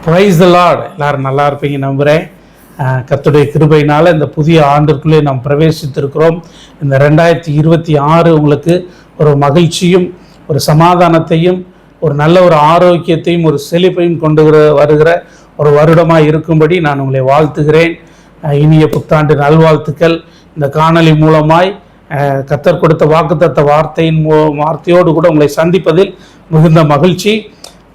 Praise the Lord. எல்லாரும் நல்லா இருப்பீங்க நம்புகிறேன். கர்த்தருடைய கிருபையினால் இந்த புதிய ஆண்டிற்குள்ளே நாம் பிரவேசித்திருக்கிறோம். இந்த 2026 உங்களுக்கு ஒரு மகிழ்ச்சியும் ஒரு சமாதானத்தையும் ஒரு நல்ல ஒரு ஆரோக்கியத்தையும் ஒரு செழிப்பையும் கொண்டு வருகிற ஒரு வருடமாக இருக்கும்படி நான் உங்களை வாழ்த்துகிறேன். இனிய புத்தாண்டு நல்வாழ்த்துக்கள். இந்த காணொளி மூலமாய் கர்த்தர் கொடுத்த வாக்குத்தத்த வார்த்தையோடு கூட உங்களை சந்திப்பதில் மிகுந்த மகிழ்ச்சி.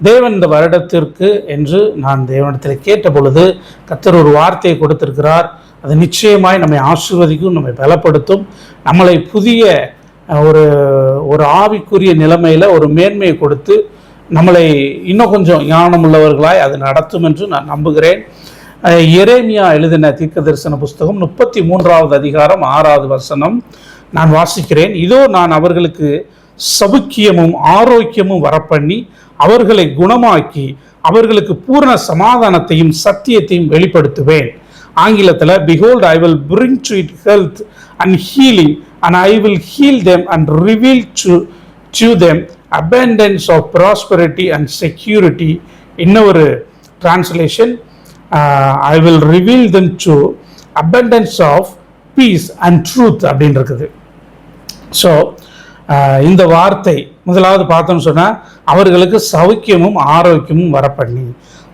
தேவன் இந்த வருடத்திற்கு என்று நான் தேவனிடத்தில் கேட்ட பொழுது கர்த்தர் ஒரு வார்த்தையை கொடுத்திருக்கிறார். அது நிச்சயமாய் நம்மை ஆசீர்வதிக்கும், நம்மை பலப்படுத்தும், நம்மளை புதிய ஒரு ஆவிக்குரிய நிலைமையில் ஒரு மேன்மையை கொடுத்து நம்மளை இன்னும் கொஞ்சம் ஞானம் உள்ளவர்களாய் அது நடத்தும் என்று நான் நம்புகிறேன். எரேமியா எழுதின தீர்க்க தரிசன புஸ்தகம் 33வது அதிகாரம் 6வது வசனம் நான் வாசிக்கிறேன். இதோ நான் அவர்களுக்கு சவுக்கியமும் ஆரோக்கியமும் வரப்பண்ணி அவர்களை குணமாக்கி அவர்களுக்கு பூரண சமாதானத்தையும் சத்தியத்தையும் வெளிப்படுத்துவேன். ஆங்கிலத்தில் behold I will bring to it health and healing and I will heal them and reveal to them abundance of prosperity and security. இன்னொரு translation I will reveal them to abundance of peace and truth அப்படின்னு இருக்குது. So இந்த வார்த்தை முதலாவது பார்த்தோம்னு சொன்னால் அவர்களுக்கு சௌக்கியமும் ஆரோக்கியமும் வரப்பண்ணி.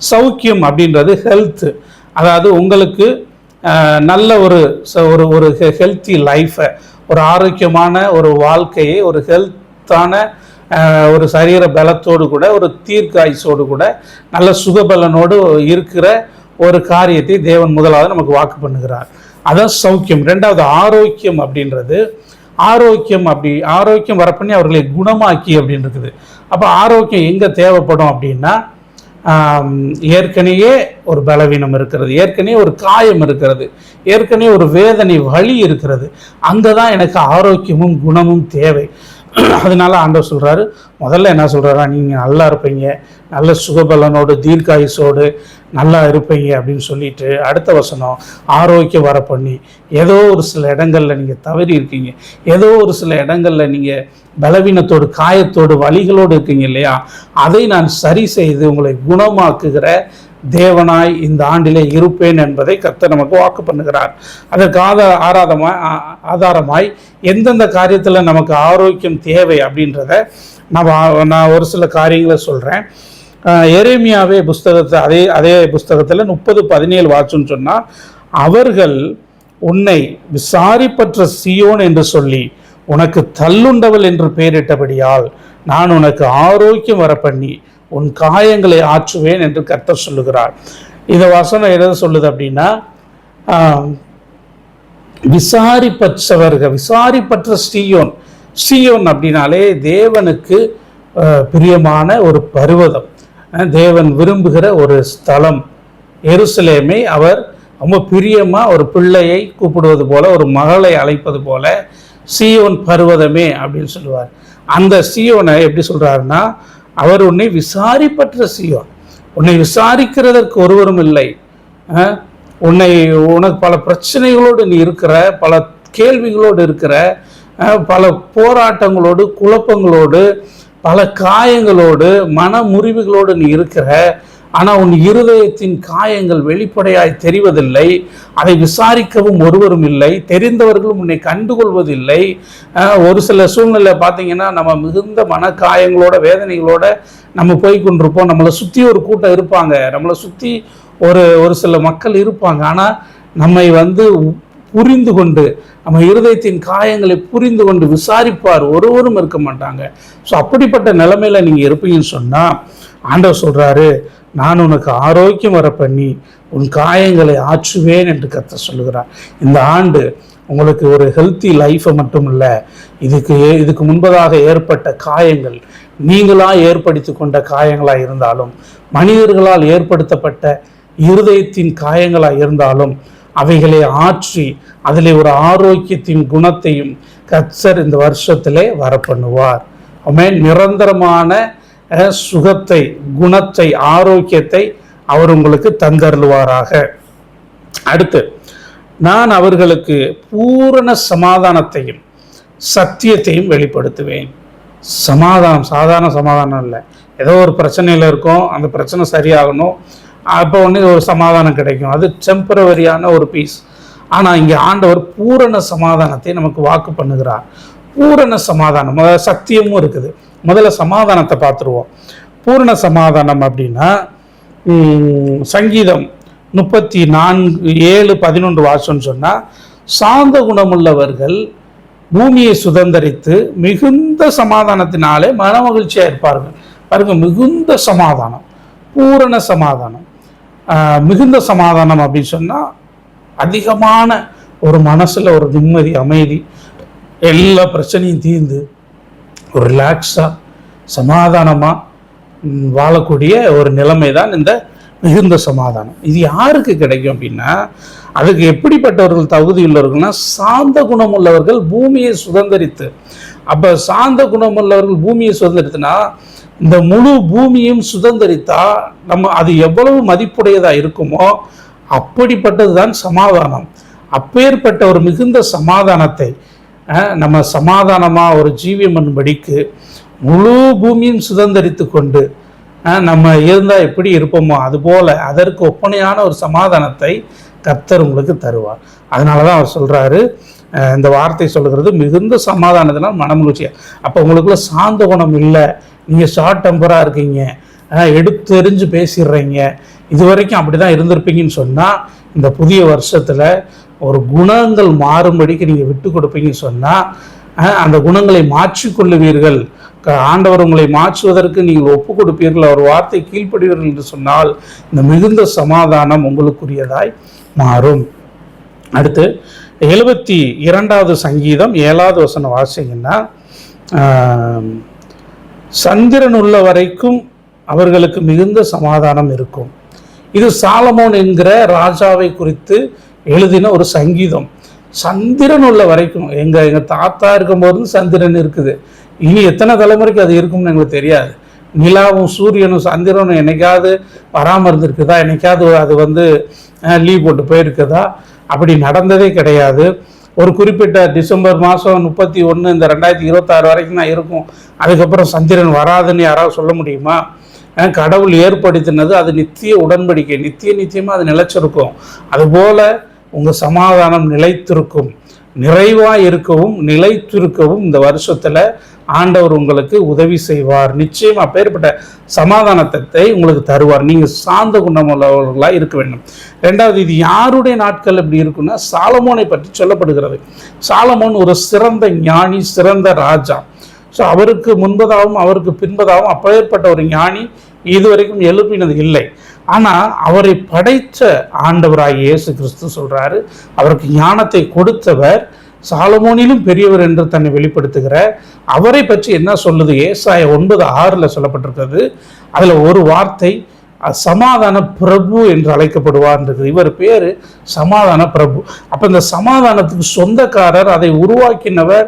சௌக்கியம் அப்படின்றது ஹெல்த்து, அதாவது உங்களுக்கு நல்ல ஒரு ஹெல்த்தி லைஃப்பை, ஒரு ஆரோக்கியமான ஒரு வாழ்க்கையை, ஒரு ஹெல்த்தான ஒரு சரீர பலத்தோடு கூட ஒரு தீர்க்காயுசோடு கூட நல்ல சுகபலனோடு இருக்கிற ஒரு காரியத்தை தேவன் முதலாவது நமக்கு வாக்கு பண்ணுகிறார். அதான் சௌக்கியம். ரெண்டாவது ஆரோக்கியம் அப்படின்றது ஆரோக்கியம் வரப்பண்ணி அவர்களை குணமாக்கி அப்படின்னு இருக்குது. அப்போ ஆரோக்கியம் எங்கே தேவைப்படும் அப்படின்னா, ஏற்கனவே ஒரு பலவீனம் இருக்கிறது, ஏற்கனவே ஒரு காயம் இருக்கிறது, ஏற்கனவே ஒரு வேதனை வலி இருக்கிறது, அங்கே தான் எனக்கு ஆரோக்கியமும் குணமும் தேவை. அதனால ஆண்டவர் சொல்கிறாரு, முதல்ல என்ன சொல்கிறாரா, நீங்கள் நல்லா இருப்பீங்க, நல்ல சுகபலனோடு தீர்க்காயுசோடு நல்லா இருப்பீங்க அப்படின்னு சொல்லிட்டு அடுத்த வசனம் ஆரோக்கியம் வர பண்ணி. ஏதோ ஒரு சில இடங்களில் நீங்கள் தவறி இருக்கீங்க, ஏதோ ஒரு சில இடங்களில் நீங்கள் பலவீனத்தோடு காயத்தோடு வலிகளோடு இருக்கீங்க இல்லையா, அதை நான் சரி செய்து உங்களை குணமாக்குகிற தேவனாய் இந்த ஆண்டிலே இருப்பேன் என்பதை கர்த்தர் நமக்கு வாக்கு பண்ணுகிறார். அதற்கு ஆதாரமாய் எந்தெந்த காரியத்தில் நமக்கு ஆரோக்கியம் தேவை அப்படின்றத நான் ஒரு சில காரியங்களை சொல்கிறேன். எரேமியாவே புஸ்தகத்தை அதே புஸ்தகத்தில் 30:17 வாட்சுன்னு சொன்னால், அவர்கள் உன்னை விசாரிப்பற்ற சீயோன் என்று சொல்லி உனக்கு தள்ளுண்டவள் என்று பெயரிட்டபடியால் நான் உனக்கு ஆரோக்கியம் வர பண்ணி உன் காயங்களை ஆற்றுவேன் என்று கர்த்தர் சொல்லுகிறார். இந்த வசனம் எதை சொல்லுது அப்படின்னா, விசாரிப்பற்ற சீயோன் அப்படின்னாலே தேவனுக்கு பிரியமான ஒரு பர்வதம், தேவன் விரும்புகிற ஒரு ஸ்தலம். எருசலேமை அவர் ரொம்ப பிரியமாக ஒரு பிள்ளையை கூப்பிடுவது போல, ஒரு மகளை அழைப்பது போல சீயோன் பர்வதமே அப்படின்னு சொல்லுவார். அந்த சீயோனை எப்படி சொல்கிறாருன்னா, அவர் உன்னை விசாரிப்பற்ற சீயோன், உன்னை விசாரிக்கிறதற்கு ஒருவரும் இல்லை, உனக்கு பல பிரச்சனைகளோடு நீ இருக்கிற, பல கேள்விகளோடு இருக்கிற, பல போராட்டங்களோடு குழப்பங்களோடு பல காயங்களோடு மன முறிவுகளோடு நீ இருக்கிற, ஆனால் உன் இருதயத்தின் காயங்கள் வெளிப்படையாய் தெரிவதில்லை, அதை விசாரிக்கவும் ஒருவரும் இல்லை, தெரிந்தவர்களும் உன்னை கண்டுகொள்வதில்லை. ஒரு சில சூழ்நிலை பார்த்தீங்கன்னா நம்ம மிகுந்த மனக்காயங்களோட வேதனைகளோட நம்ம போய் கொண்டிருப்போம். நம்மளை சுற்றி ஒரு கூட்டம் இருப்பாங்க, நம்மளை சுற்றி ஒரு சில மக்கள் இருப்பாங்க, ஆனால் நம்மை புரிந்து கொண்டு நம்ம இருதயத்தின் காயங்களை புரிந்து கொண்டு விசாரிப்பார் ஒருவரும் இருக்க மாட்டாங்க. ஸோ அப்படிப்பட்ட நிலைமையில் நீங்கள் இருப்பீங்கன்னு சொன்னால் ஆண்டவர் சொல்கிறாரு, நான் உனக்கு ஆரோக்கியம் வர பண்ணி உன் காயங்களை ஆற்றுவேன் என்று கர்த்தர் சொல்லுகிறார். இந்த ஆண்டு உங்களுக்கு ஒரு ஹெல்த்தி லைஃப்பை மட்டும் இல்லை, இதுக்கு முன்பதாக ஏற்பட்ட காயங்கள், நீங்களாக ஏற்படுத்தி கொண்ட ககாயங்களாக இருந்தாலும், மனிதர்களால் ஏற்படுத்தப்பட்ட இருதயத்தின் காயங்களாக இருந்தாலும் அவைகளை ஆற்றி அதில் ஒரு ஆரோக்கியத்தின் குணத்தையும் கர்த்தர் இந்த வருஷத்திலே வர பண்ணுவார். ஆமென். நிரந்தரமான சுகத்தை, குணத்தை, ஆரோக்கியத்தை அவர் உங்களுக்கு தந்தருள்வாராக. அடுத்து, நான் அவர்களுக்கு பூரண சமாதானத்தையும் சத்தியத்தையும் வெளிப்படுத்துவேன். சமாதானம் சாதாரண சமாதானம் இல்லை, ஏதோ ஒரு பிரச்சனையில் இருக்கும், அந்த பிரச்சனை சரியாகணும், அப்போ ஒன்று ஒரு சமாதானம் கிடைக்கும். அது டெம்பரவரியான ஒரு பீஸ். ஆனால் இங்கே ஆண்டவர் பூரண சமாதானத்தை நமக்கு வாக்கு பண்ணுகிறார். பூரண சமாதானம், முதல்ல சத்தியமும் இருக்குது. முதல்ல சமாதானத்தை பார்த்துருவோம். பூரண சமாதானம் அப்படின்னா சங்கீதம் 34:7-11 வாசம்னு சொன்னால், சாந்த குணமுள்ளவர்கள் பூமியை சுதந்தரித்து மிகுந்த சமாதானத்தினாலே மன மகிழ்ச்சியாக இருப்பார்கள். பாருங்க, மிகுந்த சமாதானம், பூரண சமாதானம். மிகுந்த சமாதானம் அப்படின்னு சொன்னால் அதிகமான ஒரு மனசில் ஒரு நிம்மதி, அமைதி, எல்லா பிரச்சனையும் தீர்ந்து ஒரு ரிலாக்ஸாக சமாதானமாக வாழக்கூடிய ஒரு நிலைமை தான் இந்த மிகுந்த சமாதானம். இது யாருக்கு கிடைக்கும் அப்படின்னா, அதுக்கு எப்படிப்பட்டவர்கள் தகுதி உள்ளவர்கள்னா, சாந்த குணம் உள்ளவர்கள் பூமியை சுதந்தரித்து. அப்போ சாந்த குணம் உள்ளவர்கள் பூமியை சுதந்திரித்துனா, இந்த முழு பூமியும் சுதந்திரித்தா நம்ம அது எவ்வளவு மதிப்புடையதாக இருக்குமோ அப்படிப்பட்டது தான் சமாதானம். அப்பேற்பட்ட ஒரு மிகுந்த சமாதானத்தை நம்ம சமாதானமாக ஒரு ஜீவியம் என்படிக்கு முழு பூமியும் சுதந்திரித்து கொண்டு நம்ம இருந்தால் எப்படி இருப்போமோ அதுபோல் அதற்கு ஒப்பனையான ஒரு சமாதானத்தை கர்த்தர் உங்களுக்கு தருவார். அதனால தான் அவர் சொல்கிறாரு, இந்த வார்த்தை சொல்கிறது மிகுந்த சமாதானத்தினால் மனமகிழ்ச்சியாக. அப்போ உங்களுக்குள்ள சாந்த குணம் இல்லை, நீங்கள் ஷார்ட் டெம்பராக இருக்கீங்க, எடுத்தெறிஞ்சு பேசிடுறீங்க, இது வரைக்கும் அப்படி தான் இருந்திருப்பீங்கன்னு சொன்னால், இந்த புதிய வருஷத்தில் ஒரு குணங்கள் மாறும்படிக்கு நீங்கள் விட்டு கொடுப்பீங்கன்னு சொன்னால் அந்த குணங்களை மாற்றிக்கொள்ளுவீர்கள். ஆண்டவர் உங்களை மாற்றுவதற்கு நீங்கள் ஒப்பு கொடுப்பீர்கள், அவர் வார்த்தை கீழ்ப்படுவீர்கள் என்று சொன்னால் இந்த மிகுந்த சமாதானம் உங்களுக்குரியதாய் மாறும். அடுத்து 72வது சங்கீதம் 7வது வசனம் வாசிங்கன்னா, சந்திரன் உள்ள வரைக்கும் அவர்களுக்கு மிகுந்த சமாதானம் இருக்கும். இது சாலமோன் என்கிற ராஜாவை குறித்து எழுதின ஒரு சங்கீதம். சந்திரன் உள்ள வரைக்கும், எங்கள் தாத்தா இருக்கும்போது சந்திரன் இருக்குது, இனி எத்தனை தலைமுறைக்கு அது இருக்கும்னு எங்களுக்கு தெரியாது. நிலாவும் சூரியனும் சந்திரனும் என்னைக்காவது வராமல் இருந்திருக்குதா, என்னைக்காவது அது லீவ் போட்டு போயிருக்குதா? அப்படி நடந்ததே கிடையாது. ஒரு குறிப்பிட்ட டிசம்பர் மாதம் 31 இந்த 2026 வரைக்கும் தான் இருக்கும். அதுக்கப்புறம் சந்திரன் வராதுன்னு யாராவது சொல்ல முடியுமா? கடவுள் ஏற்படுத்தினது, அது நித்திய உடன்படிக்கை, நித்தியமாக அது நிலைச்சிருக்கும். அதுபோல் உங்கள் சமாதானம் நிலைத்திருக்கும். நிறைவாக இருக்கவும் நிலைத்திருக்கவும் இந்த வருஷத்தில் ஆண்டவர் உங்களுக்கு உதவி செய்வார். நிச்சயமாக அப்பேற்பட்ட சமாதானத்தை உங்களுக்கு தருவார். நீங்கள் சாந்த குணமுள்ளவர்களாக இருக்க வேண்டும். ரெண்டாவது, இது யாருடைய நாட்கள் எப்படி இருக்குன்னா, சாலமோனை பற்றி சொல்லப்படுகிறது. சாலமோன் ஒரு சிறந்த ஞானி, சிறந்த ராஜா. ஸோ அவருக்கு முன்பதாகவும் அவருக்கு பின்பதாகவும் அப்பேற்பட்ட ஒரு ஞானி இதுவரைக்கும் எழுப்பினது இல்லை. ஆனால் அவரை படைத்த ஆண்டவராகிய இயேசு கிறிஸ்து சொல்கிறாரு, அவருக்கு ஞானத்தை கொடுத்தவர் சாலமோனிலும் பெரியவர் என்று தன்னை வெளிப்படுத்துகிற அவரை பற்றி என்ன சொல்லுது? ஏசாயா 9:6 சொல்லப்பட்டிருக்கிறது. அதில் ஒரு வார்த்தை சமாதான பிரபு என்று அழைக்கப்படுவார் இருக்குது. இவர் பேர் சமாதான பிரபு. அப்போ இந்த சமாதானத்துக்கு சொந்தக்காரர், அதை உருவாக்கினவர்,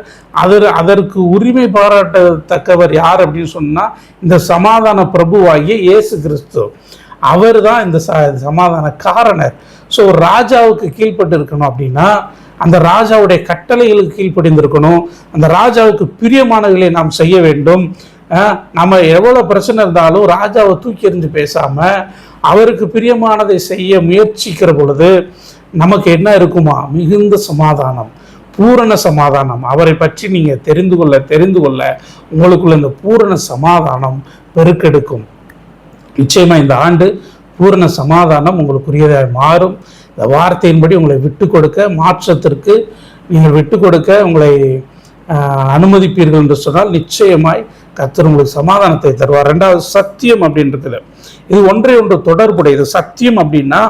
அதற்கு உரிமை பாராட்டத்தக்கவர் யார் அப்படின்னு சொன்னால் இந்த சமாதான பிரபுவாகிய இயேசு கிறிஸ்து. அவர் தான் இந்த சமாதான காரணர். ஸோ ஒரு ராஜாவுக்கு கீழ்பட்டு இருக்கணும் அப்படின்னா அந்த ராஜாவுடைய கட்டளைகளுக்கு கீழ்ப்படிந்திருக்கணும். அந்த ராஜாவுக்கு பிரியமானவர்களை நாம் செய்ய வேண்டும். நம்ம எவ்வளோ பிரச்சனை இருந்தாலும் ராஜாவை தூக்கி எறிஞ்சு பேசாமல் அவருக்கு பிரியமானதை செய்ய முயற்சிக்கிற பொழுது நமக்கு என்ன இருக்குமா? மிகுந்த சமாதானம், பூரண சமாதானம். அவரை பற்றி நீங்கள் தெரிந்து கொள்ள உங்களுக்குள்ள இந்த பூரண சமாதானம் பெருக்கெடுக்கும். நிச்சயமாக இந்த ஆண்டு பூரண சமாதானம் உங்களுக்குரியதாக மாறும். இந்த வார்த்தையின்படி உங்களை விட்டு கொடுக்க, மாற்றத்திற்கு நீங்கள் விட்டு கொடுக்க உங்களை அனுமதிப்பீர்கள் என்று சொன்னால் நிச்சயமாய் கர்த்தர் உங்களுக்கு சமாதானத்தை தருவார். ரெண்டாவது, சத்தியம் அப்படின்றதுல இது ஒன்றை ஒன்று தொடர்புடையது. சத்தியம் அப்படின்னா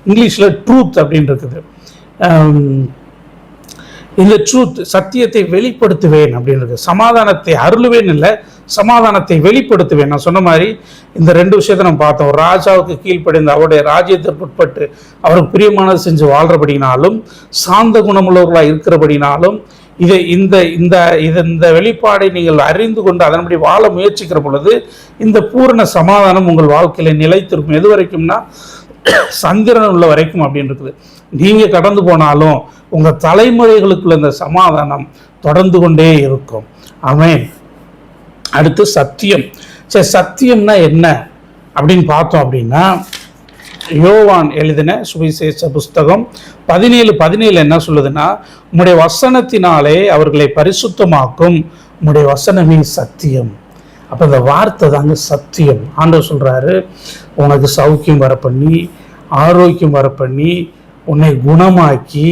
இங்கிலீஷில் ட்ரூத் அப்படின்னு இருக்குது. இந்த ட்ரூத், சத்தியத்தை வெளிப்படுத்துவேன் அப்படின்றது. சமாதானத்தை அருளுவேன் இல்லை, சமாதானத்தை வெளிப்படுத்துவேன். நான் சொன்ன மாதிரி இந்த ரெண்டு விஷயத்தை நம்ம பார்த்தோம். ராஜாவுக்கு கீழ்ப்படிந்து அவருடைய ராஜ்யத்திற்கு உட்பட்டு அவருக்கு பிரியமானது செஞ்சு வாழ்றபடினாலும், சாந்த குணமுள்ளவர்களாக இருக்கிறபடினாலும், இந்த வெளிப்பாடை நீங்கள் அறிந்து கொண்டு அதன்படி வாழ முயற்சிக்கிற பொழுது இந்த பூரண சமாதானம் உங்கள் வாழ்க்கையில நிலைத்திருக்கும். எது வரைக்கும்னா சந்திரன் உள்ள வரைக்கும் அப்படின்னு இருக்குது. நீங்க கடந்து போனாலும் உங்க தலைமுறைகளுக்குள்ள இந்த சமாதானம் தொடர்ந்து கொண்டே இருக்கும். ஆமென். அடுத்து சத்தியம். சரி, சத்தியம்னா என்ன அப்படின்னு பார்த்தோம் அப்படின்னா, யோவான் எழுதின சுவிசேஷ புஸ்தகம் 17:17 என்ன சொல்லுதுன்னா, உம்முடைய வசனத்தினாலே அவர்களை பரிசுத்தமாக்கும், உம்முடைய வசனமே சத்தியம். அப்போ இந்த வார்த்தை தாங்க சத்தியம். ஆண்டவர் சொல்கிறாரு, உனக்கு சௌக்கியம் வர பண்ணி, ஆரோக்கியம் வர பண்ணி, உன்னை குணமாக்கி,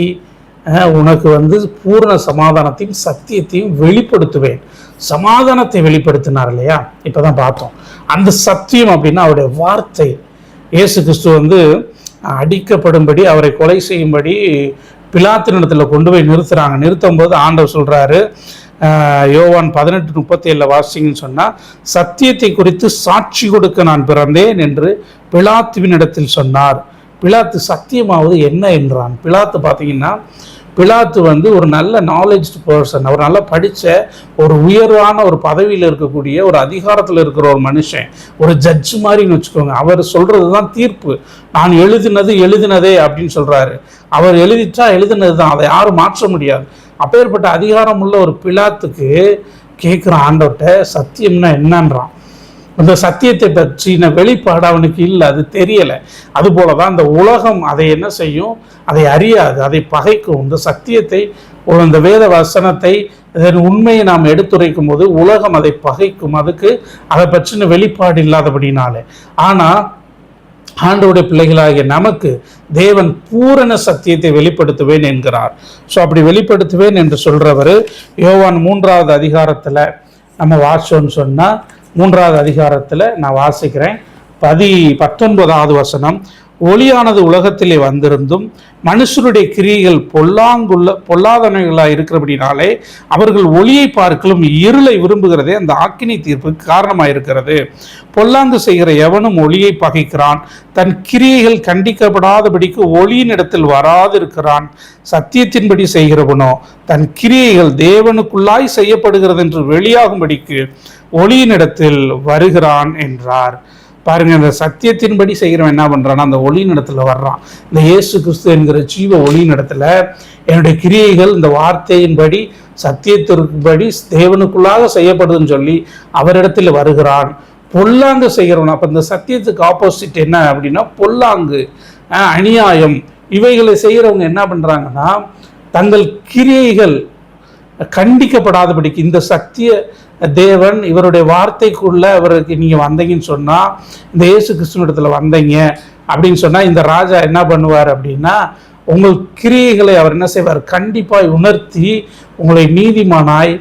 உனக்கு பூர்ண சமாதானத்தையும் சத்தியத்தையும் வெளிப்படுத்துவேன். சமாதானத்தை வெளிப்படுத்தினார் இல்லையா, இப்போ தான் பார்த்தோம். அந்த சத்தியம் அப்படின்னா அவருடைய வார்த்தை. இயேசு கிறிஸ்து அடிக்கப்படும்படி, அவரை கொலை செய்யும்படி பிலாத்தினிடத்தில் கொண்டு போய் நிறுத்துறாங்க. நிறுத்தும் போது ஆண்டவர் சொல்கிறாரு, யோவான் 18:37 வாசிங்கன்னு சொன்னால், சத்தியத்தை குறித்து சாட்சி கொடுக்க நான் பிறந்தேன் என்று பிலாத்துவினிடத்தில் சொன்னார். பிலாத்து சத்தியமாவது என்ன என்றான். பிலாத்து பார்த்தீங்கன்னா, பிலாத்து ஒரு நல்ல நாலேஜ் பர்சன், அவர் நல்லா படித்த ஒரு உயர்வான ஒரு பதவியில் இருக்கக்கூடிய ஒரு அதிகாரத்தில் இருக்கிற ஒரு மனுஷன், ஒரு ஜட்ஜ் மாதிரின்னு வச்சுக்கோங்க. அவர் சொல்கிறது தான் தீர்ப்பு. நான் எழுதினதே அப்படின்னு சொல்கிறாரு. அவர் எழுதிச்சா எழுதினது தான், அதை யாரும் மாற்ற முடியாது. அப்பேற்பட்ட அதிகாரம் உள்ள ஒரு பிலாத்துக்கு கேட்குற ஆண்டவர்கிட்ட சத்தியம்னா என்னன்றான். அந்த சத்தியத்தை பற்றின வெளிப்பாடு அவனுக்கு இல்லை, அது தெரியலை. அதுபோல தான் இந்த உலகம் அதை என்ன செய்யும், அதை அறியாது, அதை பகைக்கும். இந்த சத்தியத்தை, இந்த வேத வசனத்தை, இதன் உண்மையை நாம் எடுத்துரைக்கும் போது உலகம் அதை பகைக்கும், அதுக்கு அதை பற்றின வெளிப்பாடு இல்லாதபடினாலே. ஆனால் ஆண்டவருடைய பிள்ளைகளாகிய நமக்கு தேவன் பூரண சத்தியத்தை வெளிப்படுத்துவேன் என்கிறார். ஸோ அப்படி வெளிப்படுத்துவேன் என்று சொல்கிறவர் யோவான் 3வது அதிகாரத்தில் நம்ம வாசிச்சோன்னு சொன்னால், 3வது அதிகாரத்தில் நான் வாசிக்கிறேன். 19வது வசனம், ஒளியானது உலகத்திலே வந்திருந்தும் மனுஷருடைய கிரியைகள் பொல்லாதனைகளாக இருக்கிறபடினாலே அவர்கள் ஒளியை பார்க்கலும் இருளை விரும்புகிறதே அந்த ஆக்கினை தீர்ப்புக்கு காரணமாக இருக்கிறது. பொல்லாங்கு செய்கிற எவனும் ஒளியை பகைக்கிறான், தன் கிரியைகள் கண்டிக்கப்படாதபடிக்கு ஒளியின் இடத்தில் வராதிருக்கிறான். சத்தியத்தின்படி செய்கிறவனோ தன் கிரியைகள் தேவனுக்குள்ளாய் செய்யப்படுகிறது என்று வெளியாகும்படிக்கு ஒளியின் இடத்தில் வருகிறான் என்றார். பாருங்க, இந்த சத்தியத்தின்படி செய்கிறவன் என்ன பண்றான்னா அந்த ஒளியின் இடத்துல வர்றான். இந்த இயேசு கிறிஸ்து என்கிற ஜீவ ஒளியின் இடத்துல என்னுடைய கிரியைகள் இந்த வார்த்தையின்படி சத்தியத்தின்படி தேவனுக்குள்ளாக செய்யப்படுதுன்னு சொல்லி அவரிடத்தில் வருகிறான். பொல்லாங்கு செய்கிறவன், அப்ப இந்த சத்தியத்துக்கு ஆப்போசிட் என்ன அப்படின்னா பொல்லாங்கு, அநியாயம், இவைகளை செய்கிறவங்க என்ன பண்றாங்கன்னா தங்கள் கிரியைகள் கண்டிக்கப்படாதபடிக்கு, இந்த சத்திய தேவன் இவருடைய வார்த்தைக்குள்ள அவருக்கு நீங்க வந்தீங்கன்னு சொன்னா, இந்த இயேசு கிறிஸ்துவிடத்துல வந்தீங்க அப்படின்னு சொன்னா, இந்த ராஜா என்ன பண்ணுவார் அப்படின்னா உங்கள் கிரியைகளை அவர் என்ன செய்வார், கண்டிப்பாய் உணர்த்தி உங்களை நீதிமானாய்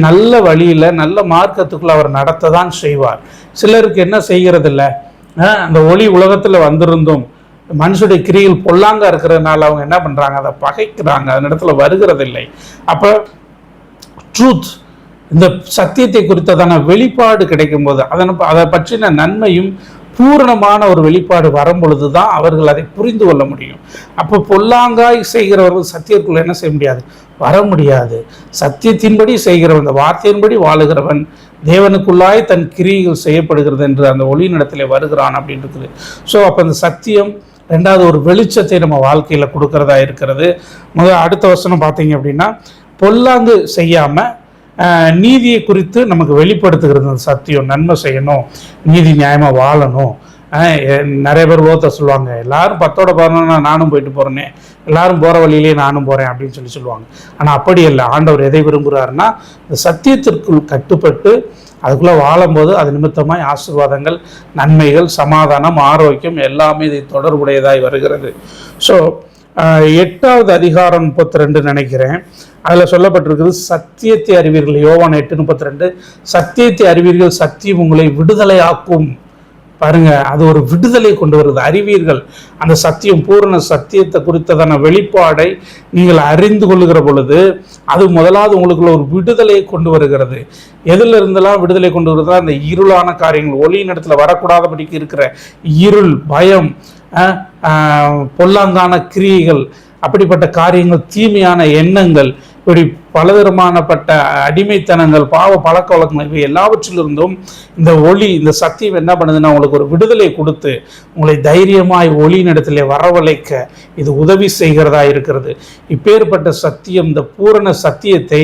நல்ல வழியில நல்ல மார்க்கத்துக்குள்ள அவர் நடத்த தான் செய்வார். சிலருக்கு என்ன செய்கிறது இல்லை, அந்த ஒளி உலகத்துல வந்திருந்தும் மனுஷனுடைய கிரியைகள் பொல்லாங்கா இருக்கிறதுனால அவங்க என்ன பண்றாங்க, அதை பகைக்கிறாங்க, அந்த இடத்துல வருகிறதில்லை. அப்ப ட்ரூத், இந்த சத்தியத்தை குறித்ததான வெளிப்பாடு கிடைக்கும் போது அதை பற்றின நன்மையும் பூரணமான ஒரு வெளிப்பாடு வரும் பொழுது தான் அவர்கள் அதை புரிந்து கொள்ள முடியும். அப்போ பொல்லாங்காய் செய்கிறவர்கள் சத்தியத்துக்குள்ள என்ன செய்ய முடியாது, வர முடியாது. சத்தியத்தின்படி செய்கிறவன், இந்த வார்த்தையின்படி வாழுகிறவன் தேவனுக்குள்ளாய் தன் கிரியைகள் செய்யப்படுகிறது என்று அந்த ஒளியினிடத்திலே வருகிறான் அப்படின்னு இருக்குது. ஸோ அப்போ அந்த சத்தியம் 2வது ஒரு வெளிச்சத்தை நம்ம வாழ்க்கையில் கொடுக்கறதா இருக்கிறது. அடுத்த வசனம் பார்த்தீங்க அப்படின்னா, பொல்லாங்கு செய்யாமல் நீதியை குறித்து நமக்கு வெளிப்படுத்துகிறது அந்த சத்தியம். நன்மை செய்யணும், நீதி நியாயமாக வாழணும். நிறைய பேர் லோத்த சொல்லுவாங்க, எல்லாரும் 10ஓட 11 நானும் போயிட்டு போகிறேனே, எல்லாரும் போகிற வழியிலேயே நானும் போகிறேன் அப்படின்னு சொல்லுவாங்க. ஆனால் அப்படி இல்லை. ஆண்டவர் எதை விரும்புகிறாருன்னா இந்த சத்தியத்திற்குள் கட்டுப்பட்டு அதுக்குள்ளே வாழும்போது அது நிமித்தமாய் ஆசீர்வாதங்கள், நன்மைகள், சமாதானம், ஆரோக்கியம் எல்லாமே இதை தொடர்புடையதாய் வருகிறது. ஸோ 8வது அதிகாரம் 32 நினைக்கிறேன், அதில் சொல்லப்பட்டிருக்குது, சத்தியத்தை அறிவீர்கள். யோவான் 8:32, சத்தியத்தை அறிவீர்கள், சத்தியம் உங்களை விடுதலை ஆக்கும். பாருங்க, அது ஒரு விடுதலை கொண்டு வருது. அறிவீர்கள், அந்த சத்தியம், பூரண சத்தியத்தை குறித்ததான வெளிப்பாடை நீங்கள் அறிந்து கொள்ளுகிற பொழுது அது முதலாவது உங்களுக்குள்ள ஒரு விடுதலையை கொண்டு வருகிறது. எதுல இருந்தெல்லாம் விடுதலை கொண்டு வருதா, அந்த இருளான காரியங்கள், ஒளியின் இடத்துல வரக்கூடாதபடிக்கு இருக்கிற இருள், பயம், பொல்லாங்கான கிரியைகள், அப்படிப்பட்ட காரியங்கள், தீமையான எண்ணங்கள், இப்படி பலவிதமானப்பட்ட அடிமைத்தனங்கள், பாவ பழக்க வழக்கங்கள், இவை எல்லாவற்றிலிருந்தும் இந்த ஒளி, இந்த சத்தியம் என்ன பண்ணுதுன்னா உங்களுக்கு ஒரு விடுதலை கொடுத்து உங்களை தைரியமாய் ஒளியின் இடத்திலே வரவழைக்க இது உதவி செய்கிறதா இருக்கிறது. இப்பேற்பட்ட சத்தியம், இந்த பூரண சத்தியத்தை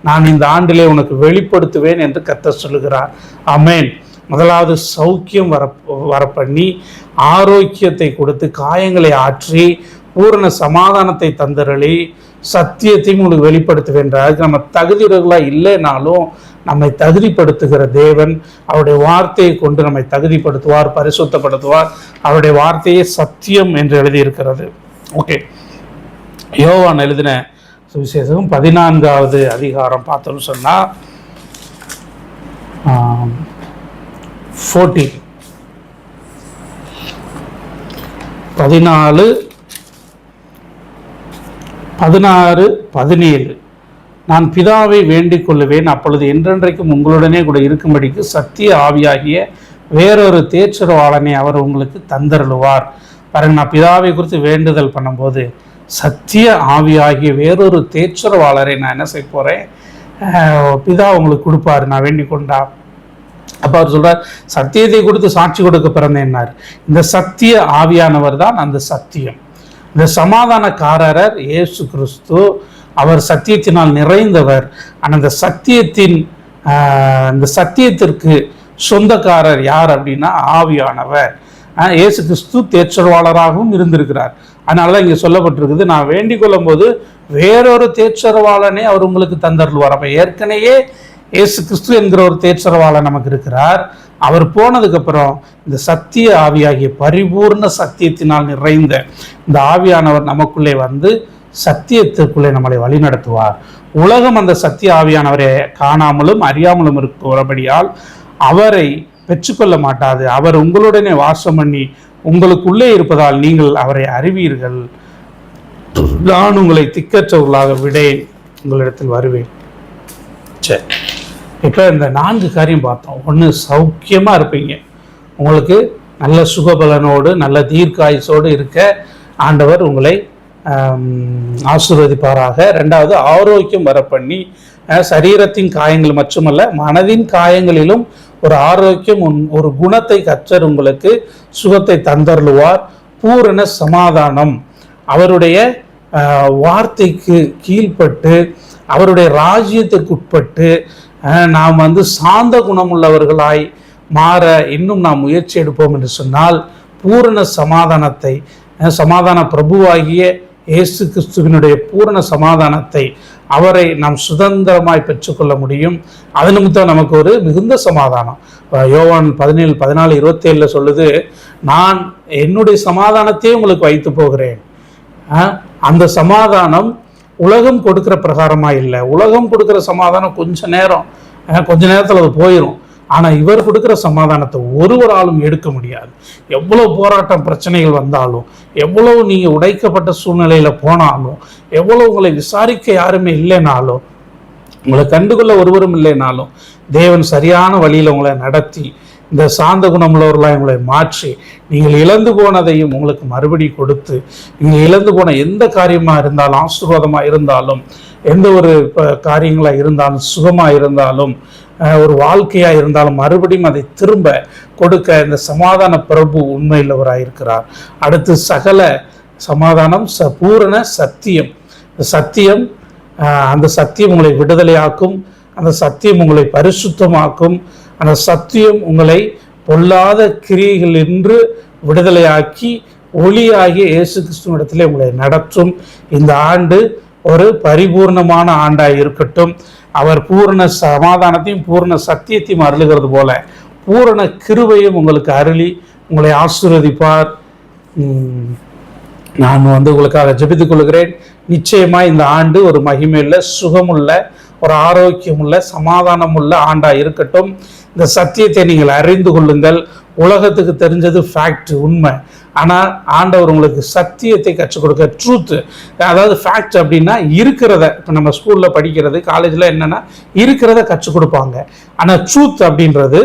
நான் இந்த ஆண்டிலே உனக்கு வெளிப்படுத்துவேன் என்று கர்த்தர் சொல்லுகிறார். ஆமென். முதலாவது சௌக்கியம் வர பண்ணி, ஆரோக்கியத்தை கொடுத்து, காயங்களை ஆற்றி, பூரண சமாதானத்தை தந்தரளி, சத்தியத்தையும் உங்களுக்கு வெளிப்படுத்துவேன்றார். அதுக்கு நம்ம தகுதியுடையவர்களாக இல்லைனாலும் நம்மை தகுதிப்படுத்துகிற தேவன் அவருடைய வார்த்தையை கொண்டு நம்மை தகுதிப்படுத்துவார், பரிசுத்தப்படுத்துவார். அவருடைய வார்த்தையே சத்தியம் என்று எழுதியிருக்கிறது. ஓகே, யோவான் எழுதின சுவிசேஷம் 14வது அதிகாரம் பார்த்தோம்னு சொன்னால் 14:16-17 நான் பிதாவை வேண்டிக் கொள்ளுவேன், அப்பொழுது என்றென்றைக்கும் உங்களுடனே கூட இருக்கும்படிக்கு சத்திய ஆவியாகிய வேறொரு தேற்றரவாளனை அவர் உங்களுக்கு தந்தருளுவார். பாருங்க, நான் பிதாவை குறித்து வேண்டுதல் பண்ணும்போது சத்திய ஆவியாகிய வேறொரு தேற்றரவாளரை நான் என்ன செய்ய போகிறேன், பிதா உங்களுக்கு கொடுப்பாரு, நான் வேண்டிக் கொண்டா. அப்போ அவர் சொல்கிறார், சத்தியத்தை கொடுத்து சாட்சி கொடுக்க பிறந்தேன்னார். இந்த சத்திய ஆவியானவர் தான் அந்த சத்தியம். இந்த சமாதானக்காரர் இயேசு கிறிஸ்து, அவர் சத்தியத்தினால் நிறைந்தவர். ஆனால் இந்த சத்தியத்திற்கு சொந்தக்காரர் யார் அப்படின்னா ஆவியானவர். இயேசு கிறிஸ்து தேற்றரவாளராகவும் இருந்திருக்கிறார். அதனால தான் இங்கே சொல்லப்பட்டிருக்குது, நான் வேண்டிக் கொள்ளும் போது வேறொரு தேற்றரவாளனே அவர் உங்களுக்கு தந்தருள்வார். அப்போ ஏற்கனவே இயேசு கிறிஸ்து என்கிற ஒரு தேற்றரவாளன் நமக்கு இருக்கிறார். அவர் போனதுக்கப்புறம் இந்த சத்திய ஆவியாகிய பரிபூர்ண சத்தியத்தினால் நிறைந்த இந்த ஆவியானவர் நமக்குள்ளே வந்து சத்தியத்திற்குள்ளே நம்மளை வழிநடத்துவார். உலகம் அந்த சத்திய ஆவியானவரை காணாமலும் அறியாமலும் இருக்கிறபடியால் அவரை பெற்றுக்கொள்ள மாட்டாது. அவர் உங்களுடனே வாசம் பண்ணி உங்களுக்குள்ளே இருப்பதால் நீங்கள் அவரை அறிவீர்கள். நான் உங்களை திக்கற்றவர்களாக விடேன், உங்களிடத்தில் வருவேன். சரி, இப்போ இந்த 4 காரியம் பார்த்தோம். ஒன்று, சௌக்கியமாக இருப்பீங்க, உங்களுக்கு நல்ல சுகபலனோடு நல்ல தீர்க்காயுசோடு இருக்க ஆண்டவர் உங்களை ஆசீர்வதிப்பாராக. 2வது, ஆரோக்கியம் வர பண்ணி சரீரத்தின் காயங்கள் மட்டுமல்ல மனதின் காயங்களிலும் ஒரு ஆரோக்கியம், ஒரு குணத்தை கற்றர் உங்களுக்கு சுகத்தை தந்தருளுவார். பூரண சமாதானம், அவருடைய வார்த்தைக்கு கீழ்ப்பட்டு அவருடைய ராஜ்யத்திற்கு உட்பட்டு நாம் சாந்த குணமுள்ளவர்களாய் மாற இன்னும் நாம் முயற்சி எடுப்போம் என்று சொன்னால் பூரண சமாதானத்தை, சமாதான பிரபுவாகிய இயேசு கிறிஸ்துவினுடைய பூரண சமாதானத்தை அவரை நாம் சுதந்திரமாய் பெற்றுக்கொள்ள முடியும். அது நிமித்தம் நமக்கு ஒரு மிகுந்த சமாதானம். யோவான் 17:14-27 சொல்லுது, நான் என்னுடைய சமாதானத்தையே உங்களுக்கு வைத்து போகிறேன். அந்த சமாதானம் உலகம் கொடுக்கிற பிரகாரமாக இல்லை. உலகம் கொடுக்குற சமாதானம் கொஞ்ச நேரத்தில் அது போயிடும். ஆனால் இவர் கொடுக்குற சமாதானத்தை ஒருவராலும் எடுக்க முடியாது. எவ்வளோ போராட்டம் பிரச்சனைகள் வந்தாலும், எவ்வளோ நீங்கள் உடைக்கப்பட்ட சூழ்நிலையில் போனாலும், எவ்வளோ உங்களை விசாரிக்க யாருமே இல்லைனாலும், உங்களை கண்டுகொள்ள ஒருவரும் இல்லைனாலும், தேவன் சரியான வழியில் உங்களை நடத்தி இந்த சாந்த குணமுள்ளவர்களாக உங்களை மாற்றி நீங்கள் இழந்து போனதையும் உங்களுக்கு மறுபடி கொடுத்து, நீங்கள் இழந்து போன எந்த காரியமாக இருந்தாலும், ஆசீர்வாதமாக இருந்தாலும், எந்த ஒரு காரியங்களாக இருந்தாலும், சுகமாக இருந்தாலும், ஒரு வாழ்க்கையாக இருந்தாலும் மறுபடியும் அதை திரும்ப கொடுக்க இந்த சமாதான பிரபு உண்மையுள்ளவராக இருக்கிறார். அடுத்து சகல சமாதானம், பூரண சத்தியம். சத்தியம், அந்த சத்தியம் உங்களை விடுதலையாக்கும், அந்த சத்தியம் உங்களை பரிசுத்தமாக்கும், அந்த சத்தியம் உங்களை பொல்லாத கிரியைகள் என்று விடுதலையாக்கி ஒளியாகிய இயேசு கிறிஸ்துவிடத்திலே உங்களை நடத்தும். இந்த ஆண்டு ஒரு பரிபூர்ணமான ஆண்டாய் இருக்கட்டும். அவர் பூரண சமாதானத்தையும் பூரண சத்தியத்தையும் அருளுகிறது போல பூரண கிருபையும் உங்களுக்கு அருளி உங்களை ஆசீர்வதிப்பார். நான் உங்களுக்காக ஜெபித்துக் கொள்கிறேன். நிச்சயமாக இந்த ஆண்டு ஒரு மகிமையுள்ள, சுகமுள்ள, ஒரு ஆரோக்கியமுள்ள, சமாதானமுள்ள ஆண்டாக இருக்கட்டும். இந்த சத்தியத்தை நீங்கள் அறிந்து கொள்ளுங்கள். உலகத்துக்கு தெரிஞ்சது ஃபேக்ட், உண்மை. ஆனால் ஆண்டவர் உங்களுக்கு சத்தியத்தை கற்றுக் கொடுக்க, ட்ரூத்து. அதாவது ஃபேக்ட் அப்படின்னா இருக்கிறத, இப்போ நம்ம ஸ்கூலில் படிக்கிறது, காலேஜில் என்னென்னா இருக்கிறத கற்றுக் கொடுப்பாங்க. ஆனால் ட்ரூத் அப்படின்றது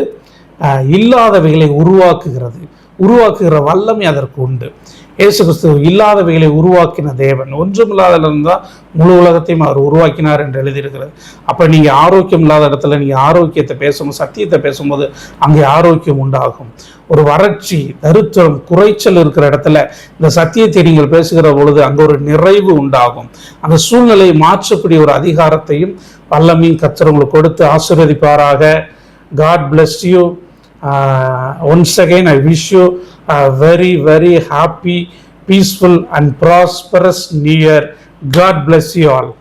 இல்லாதவைகளை உருவாக்குகிற வல்லமை அதற்கு உண்டு. இயேசு கிறிஸ்து இல்லாதவைகளை உருவாக்கின தேவன், ஒன்றுமில்லாததிலிருந்து தான் முழு உலகத்தையும் அவர் உருவாக்கினார் என்று எழுதியிருக்கிறது. அப்போ நீங்கள் ஆரோக்கியம் இல்லாத இடத்துல நீங்கள் ஆரோக்கியத்தை பேசும்போது, சத்தியத்தை பேசும்போது அங்கே ஆரோக்கியம் உண்டாகும். ஒரு வறட்சி, தரித்திரம், குறைச்சல் இருக்கிற இடத்துல இந்த சத்தியத்தை நீங்கள் பேசுகிற பொழுது அங்கே ஒரு நிறைவு உண்டாகும். அந்த சூழ்நிலையை மாற்றக்கூடிய ஒரு அதிகாரத்தையும் வல்லமையும் கர்த்தர் உங்களுக்கு கொடுத்து ஆசீர்வதிப்பாராக. God bless you. Once again, I wish you a very, very happy, peaceful and prosperous New Year. God bless you all.